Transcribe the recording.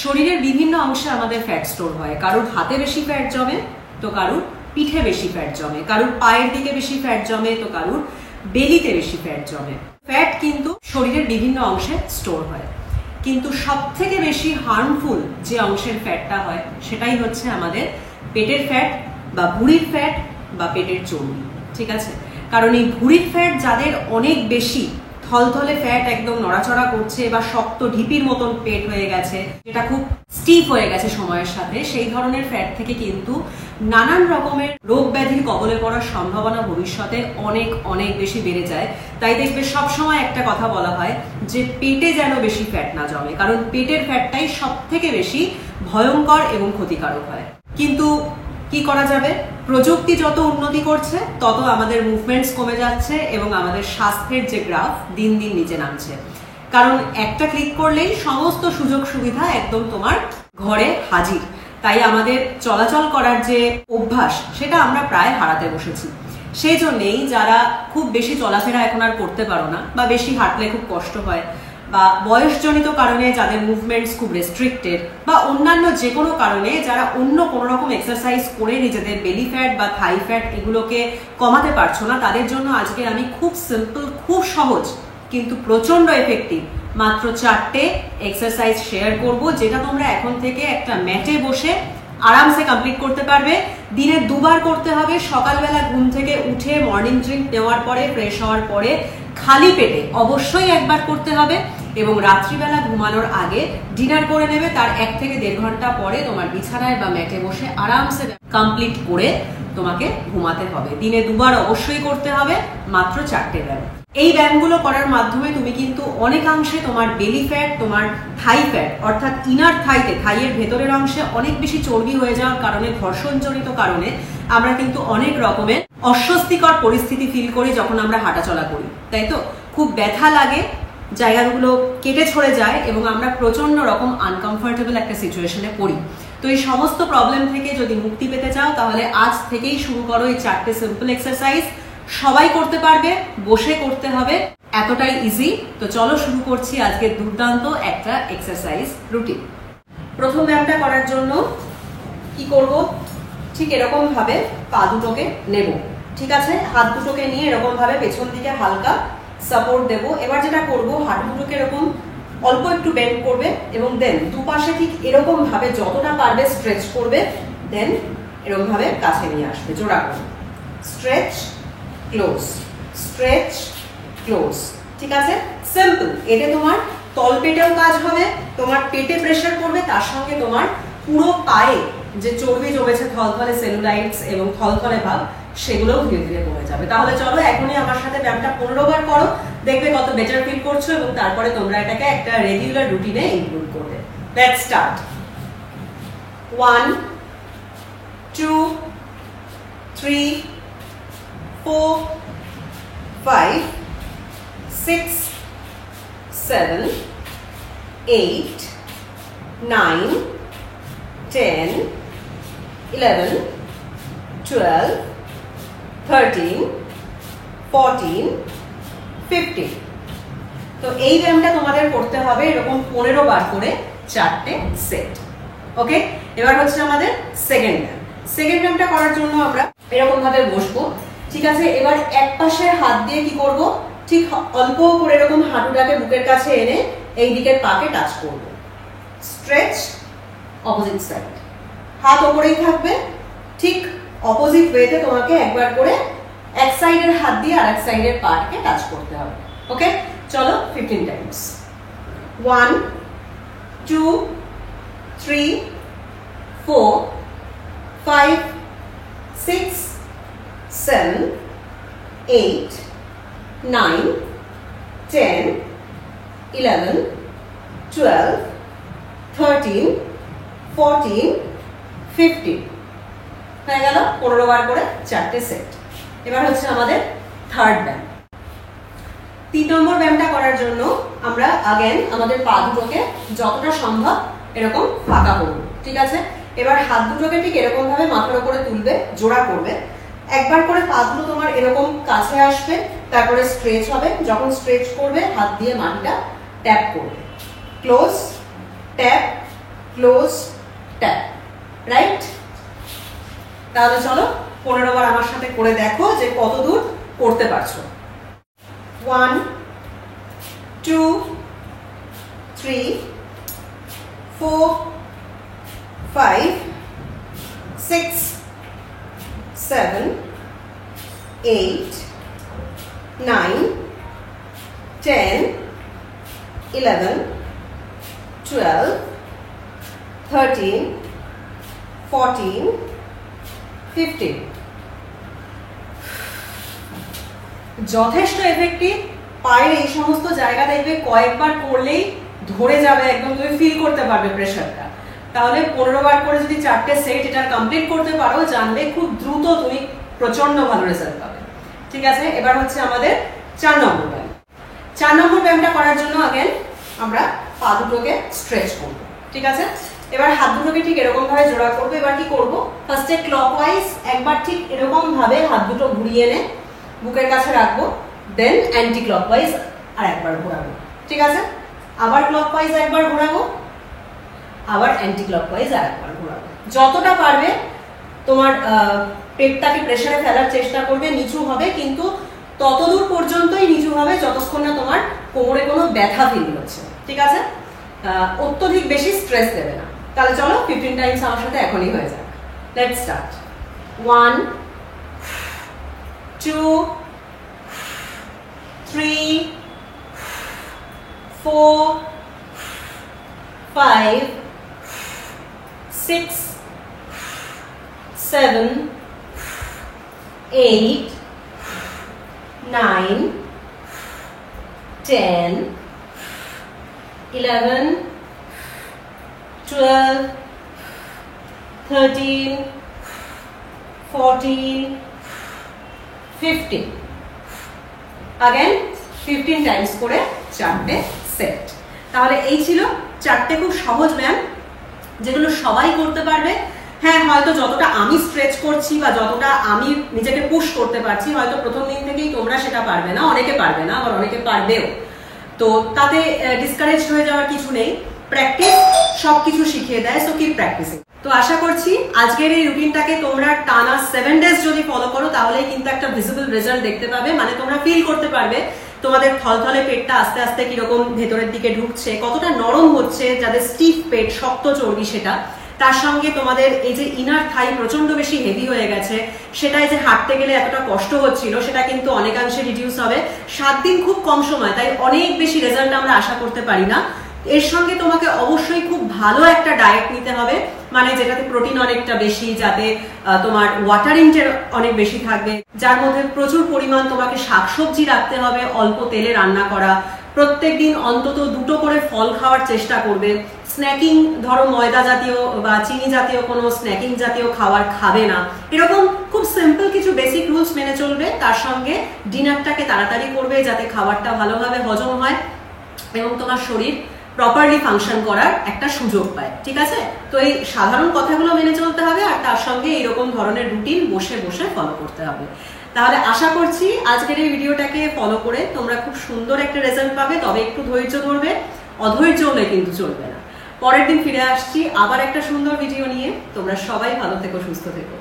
শরীরের বিভিন্ন অংশে আমাদের ফ্যাট স্টোর হয়। কারোর হাতে বেশি ফ্যাট জমে তো কারোর পিঠে বেশি ফ্যাট জমে, কারোর পায়ের দিকে বেশি ফ্যাট জমে তো কারোর বেলিতে বেশি ফ্যাট জমে। ফ্যাট কিন্তু শরীরের বিভিন্ন অংশে স্টোর হয়, কিন্তু সব থেকে বেশি হার্মফুল যে অংশের ফ্যাটটা হয় সেটাই হচ্ছে আমাদের পেটের ফ্যাট বা ভুঁড়ির ফ্যাট বা পেটের চর্বি। ঠিক আছে, কারণ এই ভুঁড়ির ফ্যাট যাদের অনেক বেশি, থলথলে ফ্যাট একদম নড়াচড়া করছে বা শক্ত ঢিপির মতন পেট হয়ে গেছে, যেটা খুব স্টিফ হয়ে গেছে সময়ের সাথে, সেই ধরনের ফ্যাট থেকে কিন্তু নানান রকমের রোগ ব্যাধির কবলে পড়ার সম্ভাবনা ভবিষ্যতে অনেক অনেক বেশি বেড়ে যায়। তাই দেখবে সবসময় একটা কথা বলা হয় যে পেটে যেন বেশি ফ্যাট না জমে, কারণ পেটের ফ্যাটটাই সব থেকে বেশি ভয়ঙ্কর এবং ক্ষতিকারক হয়। কিন্তু কি করা যাবে, প্রযুক্তি যত উন্নতি করছে তত আমাদের মুভমেন্টস কমে যাচ্ছে এবং আমাদের স্বাস্থ্যের যে গ্রাফ দিন দিন নিচে নামছে। কারণ একটা ক্লিক করলেই সমস্ত সুযোগ সুবিধা একদম তোমার ঘরে হাজির। তাই আমাদের চলাচল করার যে অভ্যাস সেটা আমরা প্রায় হারাতে বসেছি। সেই জন্যেই যারা খুব বেশি চলাফেরা এখন আর করতে পারো না বা বেশি হাঁটলে খুব কষ্ট হয় বা বয়সজনিত কারণে যাদের মুভমেন্টস খুব রেস্ট্রিক্টেড বা অন্যান্য যে কোনো কারণে যারা অন্য কোনো রকম এক্সারসাইজ করে নিজেদের বেলি ফ্যাট বা থাই ফ্যাট এগুলোকে কমাতে পারছো না, তাদের জন্য আজকে আমি খুব সিম্পল, খুব সহজ কিন্তু প্রচন্ড এফেক্টিভ মাত্র 4টে এক্সারসাইজ শেয়ার করব, যেটা তোমরা এখন থেকে একটা ম্যাটে বসে আরামসে কমপ্লিট করতে পারবে। দিনে 2বার করতে হবে। সকালবেলা ঘুম থেকে উঠে মর্নিং ড্রিঙ্ক নেওয়ার পরে, ফ্রেশ হওয়ার পরে খালি পেটে অবশ্যই একবার করতে হবে এবং রাত্রিবেলা ঘুমানোর আগে ডিনার করে নেবে। তার 1 থেকে 1.5 ঘন্টা পরে তোমার বিছানায় বা ম্যাটে বসে আরামসে কমপ্লিট করে তোমাকে ঘুমাতে হবে। দিনে 2বার অবশ্যই করতে হবে, মাত্র 4টে ব্যায়াম। এই ব্যায়ামগুলো করার মাধ্যমে তুমি কিন্তু অনেকাংশে তোমার বেলি ফ্যাট, তোমার থাই ফ্যাট অর্থাৎ ইনার থাইতে, থাইয়ের ভেতরের অংশে অনেক বেশি চর্বি হয়ে যাওয়ার কারণে, ঘর্ষণজনিত কারণে আমরা কিন্তু অনেক রকমের অস্বস্তিকর পরিস্থিতি ফিল করি যখন আমরা হাঁটাচলা করি, তাই তো? খুব ব্যথা লাগে, জায়গাগুলো কেটে ছড়ে যায় এবং আমরা প্রচন্ড রকম আনকমফোর্টেবল একটা সিচুয়েশনে পড়ি। তো এই সমস্ত প্রবলেম থেকে যদি মুক্তি পেতে চাও তাহলে আজ থেকেই শুরু করো এই 4টে সিম্পল এক্সারসাইজ। সবাই করতে পারবে, বসে করতে হবে, এতটাই ইজি। তো চলো শুরু করছি আজকে দুর্দান্ত একটা এক্সারসাইজ রুটিন। প্রথম ব্যায়ামটা করার জন্য কি করব, ঠিক এরকম ভাবে পা দুটোকে নেব। ঠিক আছে, হাত দুটোকে নিয়ে এরকম ভাবে পেছন দিকে হালকা সাপোর্ট দেব। এবার যেটা করব, হাঁটু দুটোকে এরকম অল্প একটু বেন্ড করবে এবং দেন দুপাশে ঠিক এরকম ভাবে যতটা পারবে স্ট্রেচ করবে, দেন এরকম ভাবে কাছে নিয়ে আসবে, জোড়া করে স্ট্রেচ ক্লোজ, স্ট্রেচ ক্লোজ। ঠিক আছে, সিম্পল। এতে তোমার তলপেটেও কাজ হবে, তোমার পেটে প্রেসার করবে, তার সঙ্গে তোমার পুরো পায়ে যে চর্বি জমেছে, থলথলে সেলুলাইটস এবং থলথলে ভাব, সেগুলোও ধীরে ধীরে কমে যাবে। তাহলে চলো এখনই আমার সাথে ব্যায়ামটা 15 বার করো, দেখবে কত বেটার ফিল করছো এবং তারপরে তোমরা এটাকে একটা রেগুলার রুটিনে ইনক্লুড করবে। Let's start. 1 2 3 4 5 6 7 8 9 10 11 12 13 14 15। তো এই ব্যায়ামটা তোমাদের করতে হবে এরকম 15 বার করে 4টে সেট। ওকে, এবার হচ্ছে আমাদের সেকেন্ড ব্যায়াম। সেকেন্ড ব্যায়ামটা করার জন্য আমরা এরকম ভাবে বসবো। ঠিক আছে, এবার এক পাশের হাত দিয়ে কি করব, ঠিক অল্প করে এরকম হাঁটুটাকে বুকের কাছে এনে এই দিকের পাকে টাচ করব। স্ট্রেচ অপোজিট সাইড, হাত ওপরেই থাকবে। ঠিক অপোজিট ওয়েতে তোমাকে একবার করে এক সাইডের হাত দিয়ে আরেক সাইডের পাকে টাচ করতে হবে। ওকে, চলো 15 টাইমস। 1 2 3 4 5 6 7 8 9 10 11 12 13 14 15 হয়ে গেল 15 বার করে 4টে সেট। এবার হচ্ছে আমাদের থার্ড ব্যায়াম। 3 নম্বর ব্যায়ামটা করার জন্য আমরা আগেন আমাদের পা দুটোকে যতটা সম্ভব এরকম ফাঁকা করব। ঠিক আছে, এবার হাত দুটোকে ঠিক এরকম ভাবে মাথার উপরে তুলবে, জোড়া করবে। একবার করে পা দুটো তোমার এরকম কাছে আসবে, তারপরে স্ট্রেচ হবে। যখন স্ট্রেচ করবে হাত দিয়ে মাটিটা ট্যাপ করবে, close tap close, tap, right? তাহলে চলো 15 বার আমার সাথে করে দেখো যে কত দূর করতে পারছো। 1 2 3 4 5 6 7 8 9 10 11 12 13 14 15 যথেষ্ট এফেক্টিভ। পায়ের এই সমস্ত জায়গা দেখবে কয়েকবার করলেই ধরে যাবে, একদম তুমি ফিল করতে পারবে প্রেশারটা। তাহলে 15 বার করে যদি 4টে সেট এটা কমপ্লিট করতে পারো, জানবে খুব দ্রুত তুমি প্রচন্ড ভালো রেজাল্ট পাবে। ঠিক আছে, এবার হচ্ছে আমাদের 4 নম্বর ব্যায়াম। 4 নম্বর ব্যায়ামটা করার জন্য আগে আমরা পা দুটোকে স্ট্রেচ করব। ঠিক আছে, এবার হাত দুটোকে ঠিক এরকম ভাবে জোড়া করবো। এবার কি করব, ফার্স্টে ক্লকওয়াইজ একবার ঠিক এরকম ভাবে হাত দুটো ঘুরিয়ে এনে বুকের কাছে রাখবো, দেন অ্যান্টি ক্লকওয়াইজ আর একবার ঘোরাবো। ঠিক আছে, আবার ক্লকওয়াইজ একবার ঘোরাবো, আবার অ্যান্টি ক্লকওয়াইজ আর একবার ঘোরাবো। যতটা পারবে তোমার পেটটাকে প্রেসারে ফেলার চেষ্টা করবে, নিচু হবে কিন্তু ততদূর পর্যন্তই নিচু হবে যতক্ষণ না তোমার কোমরে কোনো ব্যথা ফিল হচ্ছে। ঠিক আছে, অত্যধিক বেশি স্ট্রেস দেবে না। তাহলে চলো 15 টাইমস আমার সাথে এখনই হয়ে যাবে। Let's start. 1 2 3 4 5 6 7 8 9 10 11 12 13 14 15 अगेन 15 टाइम्स করে 4টে সেট। তাহলে এই ছিল 4টে খুব সহজ ব্যায়াম যেগুলো সবাই করতে পারবে। হ্যাঁ, হয়তো যতটা আমি স্ট্রেচ করছি বা যতটা আমি নিজেকে পুশ করতে পারছি, হয়তো প্রথম দিন থেকেই তোমরা সেটা পারবে না, অনেকে পারবে না, আবার অনেকে পারবেও। তো তাতে ডিসকারেজ হয়ে যাওয়ার কিছু নেই, প্র্যাকটিস সবকিছু শিখিয়ে দেয়, সো কিপ প্র্যাকটিসিং। তো আশা করছি আজকের এই রুটিনটাকে তোমরা টানা 7 ডেজ যদি ফলো করো তাহলেই কিন্তু একটা ভিজিবল রেজাল্ট দেখতে পাবে। মানে তোমরা ফিল করতে পারবে তোমাদের থলথলে পেটটা আস্তে আস্তে কিরকম ভেতরের দিকে ঢুকছে, কতটা নরম হচ্ছে, যাদের স্টিফ পেট, শক্ত চর্বি সেটা, তার সঙ্গে তোমাদের এই যে ইনার থাই প্রচন্ড বেশি হেভি হয়ে গেছে, সেটাই যে হাঁটতে গেলে এতটা কষ্ট হচ্ছিল সেটা কিন্তু অনেকাংশে রিডিউস হবে। 7 দিন খুব কম সময়, তাই অনেক বেশি রেজাল্ট আমরা আশা করতে পারি না। এর সঙ্গে তোমাকে অবশ্যই খুব ভালো একটা ডায়েট নিতে হবে, মানে যেটাতে প্রোটিন অনেকটা বেশি, যাতে তোমার ওয়াটার ইনটেক অনেক বেশি থাকবে, যার মধ্যে প্রচুর পরিমাণ তোমাকে শাকসবজি রাখতে হবে, অল্প তেলে রান্না করা, প্রত্যেকদিন অন্তত 2টো করে ফল খাওয়ার চেষ্টা করবে। স্ন্যাকিং, ধরো ময়দা জাতীয় বা চিনি জাতীয় কোনো স্ন্যাকিং জাতীয় খাবার খাবে না। এরকম খুব সিম্পল কিছু বেসিক রুলস মেনে চলবে। তার সঙ্গে ডিনারটাকে তাড়াতাড়ি করবে যাতে খাবারটা ভালোভাবে হজম হয় এবং তোমার শরীর প্রপারলি ফাংশন করার একটা সুযোগ পায়। ঠিক আছে, তো এই সাধারণ কথাগুলো মেনে চলতে হবে আর তার সঙ্গে এইরকম ধরনের রুটিন বসে বসে ফলো করতে হবে। তাহলে আশা করছি আজকের এই ভিডিওটাকে ফলো করে তোমরা খুব সুন্দর একটা রেজাল্ট পাবে, তবে একটু ধৈর্য ধরবে, অধৈর্য হলে কিন্তু চলবে না। পরের দিন ফিরে আসছি আবার একটা সুন্দর ভিডিও নিয়ে। তোমরা সবাই ভালো থেকো, সুস্থ থেকো।